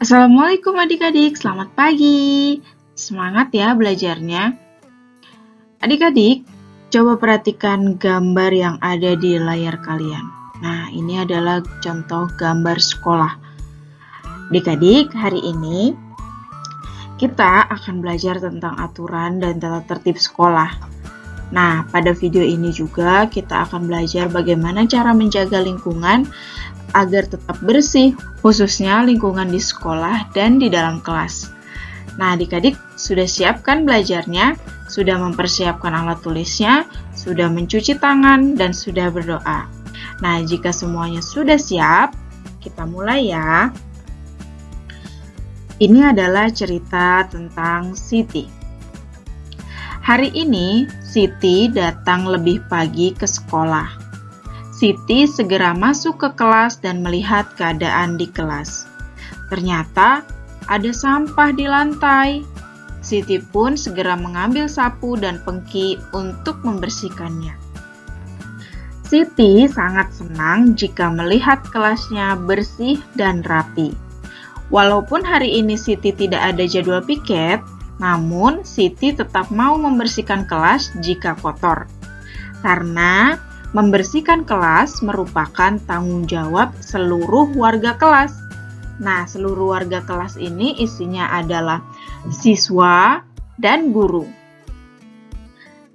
Assalamualaikum adik-adik, selamat pagi. Semangat ya belajarnya. Adik-adik, coba perhatikan gambar yang ada di layar kalian. Nah, ini adalah contoh gambar sekolah. Adik-adik, hari ini kita akan belajar tentang aturan dan tata tertib sekolah. Nah, pada video ini juga kita akan belajar bagaimana cara menjaga lingkungan agar tetap bersih, khususnya lingkungan di sekolah dan di dalam kelas. Nah, adik-adik sudah siapkan belajarnya, sudah mempersiapkan alat tulisnya, sudah mencuci tangan, dan sudah berdoa. Nah, jika semuanya sudah siap, kita mulai ya. Ini adalah cerita tentang Siti. Hari ini, Siti datang lebih pagi ke sekolah. Siti segera masuk ke kelas dan melihat keadaan di kelas. Ternyata ada sampah di lantai. Siti pun segera mengambil sapu dan pengki untuk membersihkannya. Siti sangat senang jika melihat kelasnya bersih dan rapi. Walaupun hari ini Siti tidak ada jadwal piket, namun Siti tetap mau membersihkan kelas jika kotor. Karena membersihkan kelas merupakan tanggung jawab seluruh warga kelas. Nah, seluruh warga kelas ini isinya adalah siswa dan guru.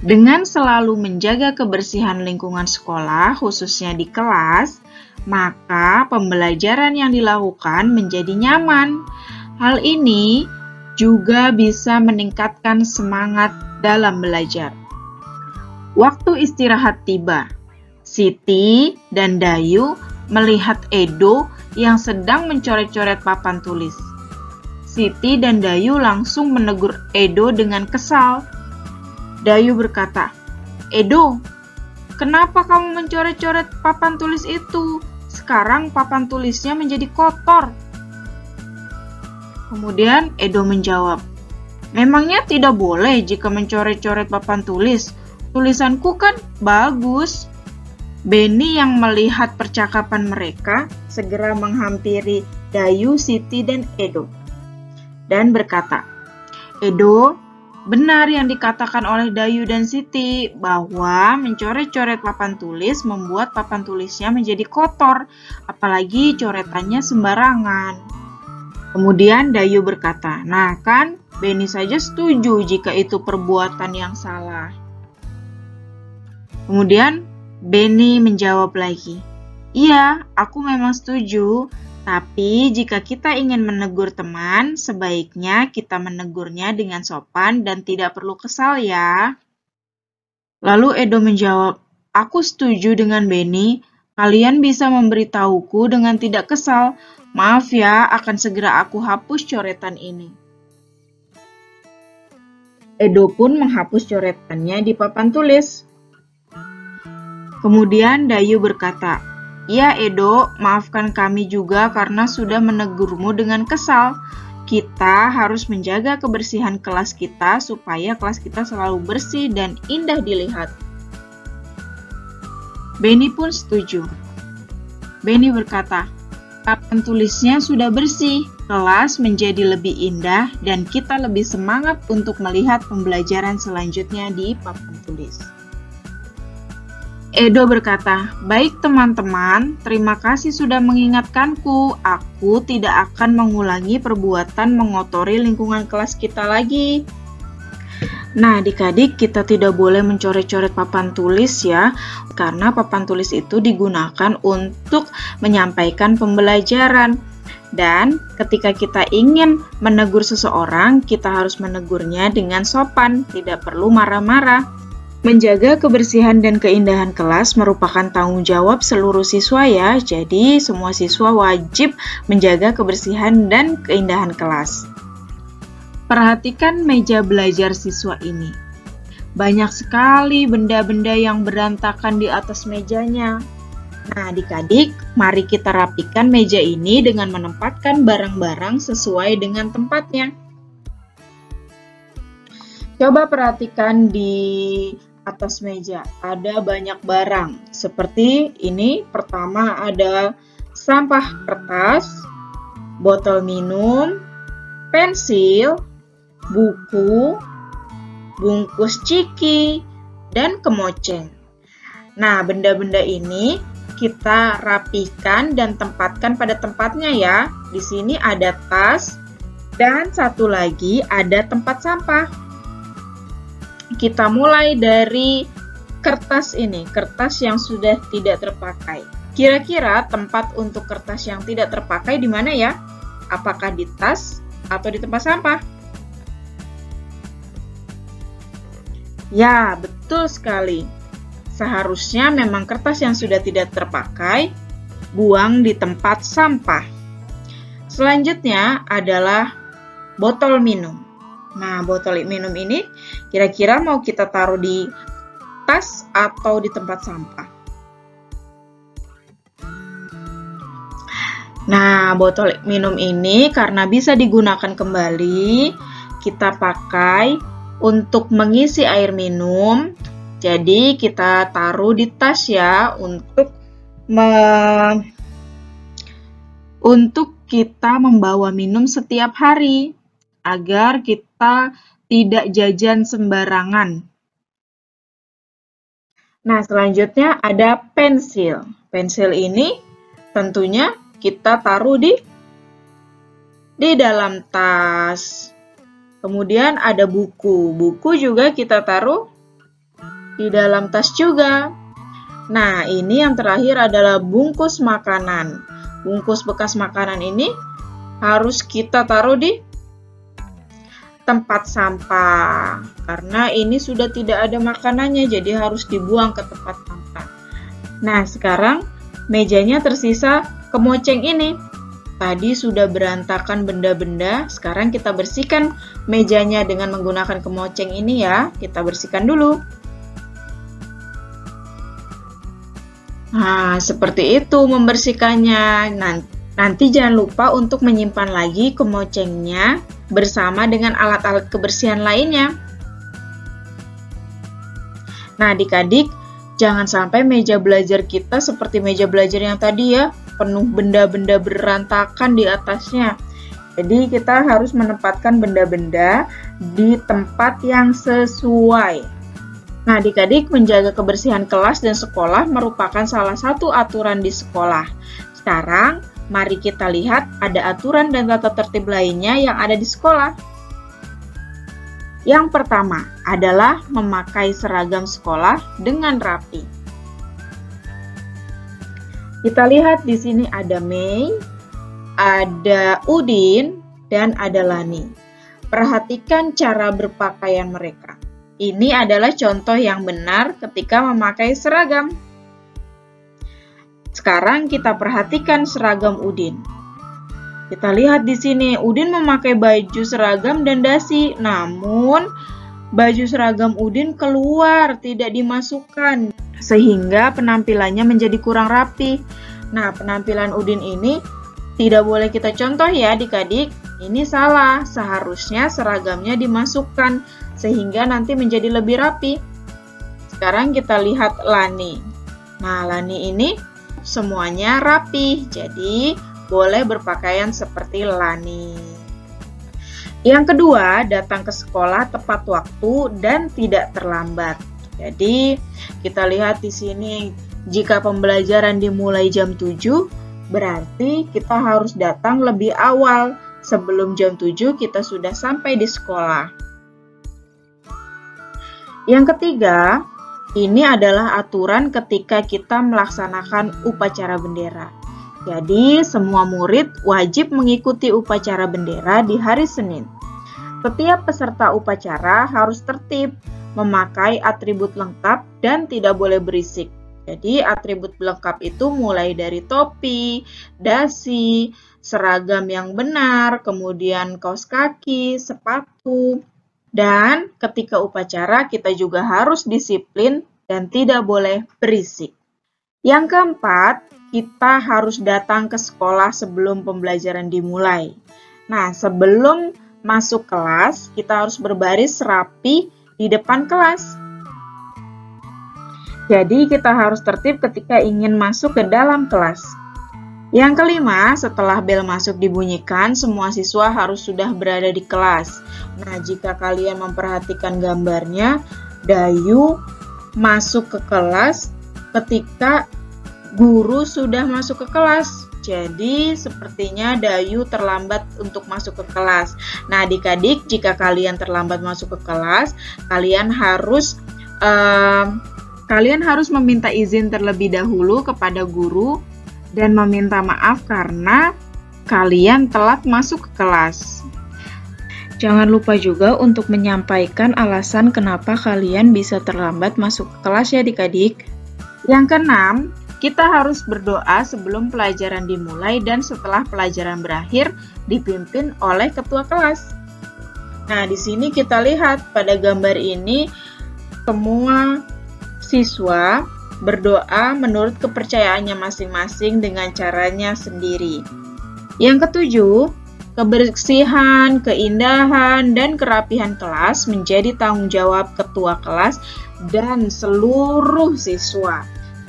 Dengan selalu menjaga kebersihan lingkungan sekolah, khususnya di kelas, maka pembelajaran yang dilakukan menjadi nyaman. Hal ini juga bisa meningkatkan semangat dalam belajar. Waktu istirahat tiba. Siti dan Dayu melihat Edo yang sedang mencoret-coret papan tulis. Siti dan Dayu langsung menegur Edo dengan kesal. Dayu berkata, "Edo, kenapa kamu mencoret-coret papan tulis itu? Sekarang papan tulisnya menjadi kotor." Kemudian Edo menjawab, "Memangnya tidak boleh jika mencoret-coret papan tulis? Tulisanku kan bagus." Benny yang melihat percakapan mereka segera menghampiri Dayu, Siti, dan Edo dan berkata, "Edo, benar yang dikatakan oleh Dayu dan Siti bahwa mencoret-coret papan tulis membuat papan tulisnya menjadi kotor, apalagi coretannya sembarangan." Kemudian Dayu berkata, "Nah kan, Benny saja setuju jika itu perbuatan yang salah." Kemudian Benny menjawab lagi, "Iya, aku memang setuju, tapi jika kita ingin menegur teman, sebaiknya kita menegurnya dengan sopan dan tidak perlu kesal ya." Lalu Edo menjawab, "Aku setuju dengan Benny, kalian bisa memberitahuku dengan tidak kesal. Maaf ya, akan segera aku hapus coretan ini." Edo pun menghapus coretannya di papan tulis. Kemudian Dayu berkata, "Ya Edo, maafkan kami juga karena sudah menegurmu dengan kesal. Kita harus menjaga kebersihan kelas kita supaya kelas kita selalu bersih dan indah dilihat." Benny pun setuju. Benny berkata, "Papan tulisnya sudah bersih, kelas menjadi lebih indah dan kita lebih semangat untuk melihat pembelajaran selanjutnya di papan tulis." Edo berkata, "Baik teman-teman, terima kasih sudah mengingatkanku. Aku tidak akan mengulangi perbuatan mengotori lingkungan kelas kita lagi." Nah, adik-adik, kita tidak boleh mencoret-coret papan tulis ya, karena papan tulis itu digunakan untuk menyampaikan pembelajaran. Dan ketika kita ingin menegur seseorang, kita harus menegurnya dengan sopan, tidak perlu marah-marah. Menjaga kebersihan dan keindahan kelas merupakan tanggung jawab seluruh siswa ya, jadi semua siswa wajib menjaga kebersihan dan keindahan kelas. Perhatikan meja belajar siswa ini. Banyak sekali benda-benda yang berantakan di atas mejanya. Nah, adik-adik, mari kita rapikan meja ini dengan menempatkan barang-barang sesuai dengan tempatnya. Coba perhatikan di atas meja, ada banyak barang. Seperti ini, pertama ada sampah kertas, botol minum, pensil, buku, bungkus ciki, dan kemoceng. Nah, benda-benda ini kita rapikan dan tempatkan pada tempatnya ya. Di sini ada tas dan satu lagi ada tempat sampah. Kita mulai dari kertas ini, kertas yang sudah tidak terpakai. Kira-kira tempat untuk kertas yang tidak terpakai di mana ya? Apakah di tas atau di tempat sampah? Ya, betul sekali. Seharusnya memang kertas yang sudah tidak terpakai buang di tempat sampah. Selanjutnya adalah botol minum. Nah, botol minum ini kira-kira mau kita taruh di tas atau di tempat sampah? Nah, botol minum ini karena bisa digunakan kembali, kita pakai untuk mengisi air minum. Jadi, kita taruh di tas ya untuk kita membawa minum setiap hari agar kita tidak jajan sembarangan. Nah, selanjutnya ada pensil. Pensil ini tentunya kita taruh di dalam tas. Kemudian ada buku. Buku juga kita taruh di dalam tas juga. Nah, ini yang terakhir adalah bungkus makanan. Bungkus bekas makanan ini harus kita taruh di tempat sampah. Karena ini sudah tidak ada makanannya, jadi harus dibuang ke tempat sampah. Nah, sekarang mejanya tersisa kemoceng ini. Tadi sudah berantakan benda-benda, sekarang kita bersihkan mejanya dengan menggunakan kemoceng ini ya. Kita bersihkan dulu. Nah, seperti itu membersihkannya. Nanti jangan lupa untuk menyimpan lagi kemocengnya bersama dengan alat-alat kebersihan lainnya. Nah, adik-adik, jangan sampai meja belajar kita seperti meja belajar yang tadi ya, penuh benda-benda berantakan di atasnya. Jadi kita harus menempatkan benda-benda di tempat yang sesuai. Nah, adik-adik, menjaga kebersihan kelas dan sekolah merupakan salah satu aturan di sekolah. Sekarang, mari kita lihat ada aturan dan tata tertib lainnya yang ada di sekolah. Yang pertama adalah memakai seragam sekolah dengan rapi. Kita lihat di sini ada Mei, ada Udin, dan ada Lani. Perhatikan cara berpakaian mereka. Ini adalah contoh yang benar ketika memakai seragam. Sekarang kita perhatikan seragam Udin. Kita lihat di sini, Udin memakai baju seragam dan dasi. Namun, baju seragam Udin keluar, tidak dimasukkan. Sehingga penampilannya menjadi kurang rapi. Nah, penampilan Udin ini tidak boleh kita contoh ya adik-adik. Ini salah, seharusnya seragamnya dimasukkan sehingga nanti menjadi lebih rapi. Sekarang kita lihat Lani. Nah, Lani ini semuanya rapi, jadi boleh berpakaian seperti Lani. Yang kedua, datang ke sekolah tepat waktu dan tidak terlambat. Jadi, kita lihat di sini, jika pembelajaran dimulai jam 7, berarti kita harus datang lebih awal. Sebelum jam 7 kita sudah sampai di sekolah. Yang ketiga, ini adalah aturan ketika kita melaksanakan upacara bendera. Jadi, semua murid wajib mengikuti upacara bendera di hari Senin. Setiap peserta upacara harus tertib, memakai atribut lengkap dan tidak boleh berisik. Jadi, atribut lengkap itu mulai dari topi, dasi, seragam yang benar, kemudian kaos kaki, sepatu. Dan ketika upacara kita juga harus disiplin dan tidak boleh berisik. Yang keempat, kita harus datang ke sekolah sebelum pembelajaran dimulai. Nah, sebelum masuk kelas, kita harus berbaris rapi di depan kelas. Jadi kita harus tertib ketika ingin masuk ke dalam kelas. Yang kelima, setelah bel masuk dibunyikan, semua siswa harus sudah berada di kelas. Nah, jika kalian memperhatikan gambarnya, Dayu masuk ke kelas ketika guru sudah masuk ke kelas. Jadi, sepertinya Dayu terlambat untuk masuk ke kelas. Nah, adik-adik, jika kalian terlambat masuk ke kelas, kalian harus meminta izin terlebih dahulu kepada guru dan meminta maaf karena kalian telat masuk ke kelas. Jangan lupa juga untuk menyampaikan alasan kenapa kalian bisa terlambat masuk ke kelas ya adik-adik. Yang keenam, kita harus berdoa sebelum pelajaran dimulai dan setelah pelajaran berakhir dipimpin oleh ketua kelas. Nah, di sini kita lihat pada gambar ini semua siswa berdoa menurut kepercayaannya masing-masing dengan caranya sendiri. Yang ketujuh, kebersihan, keindahan, dan kerapihan kelas menjadi tanggung jawab ketua kelas dan seluruh siswa.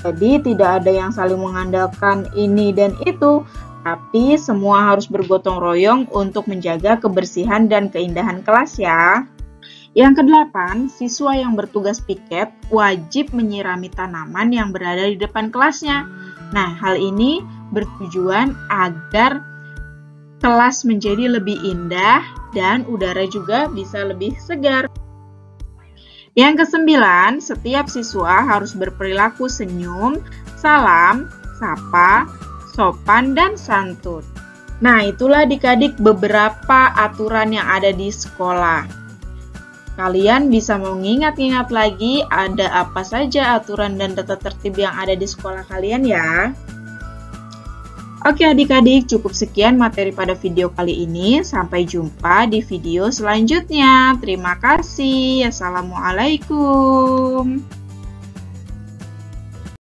Jadi tidak ada yang saling mengandalkan ini dan itu, tapi semua harus bergotong royong untuk menjaga kebersihan dan keindahan kelas ya. Yang kedelapan, siswa yang bertugas piket wajib menyirami tanaman yang berada di depan kelasnya. Nah, hal ini bertujuan agar kelas menjadi lebih indah dan udara juga bisa lebih segar. Yang kesembilan, setiap siswa harus berperilaku senyum, salam, sapa, sopan, dan santun. Nah, itulah adik-adik beberapa aturan yang ada di sekolah. Kalian bisa mengingat-ingat lagi ada apa saja aturan dan tata tertib yang ada di sekolah kalian ya. Oke adik-adik, cukup sekian materi pada video kali ini. Sampai jumpa di video selanjutnya. Terima kasih. Assalamualaikum.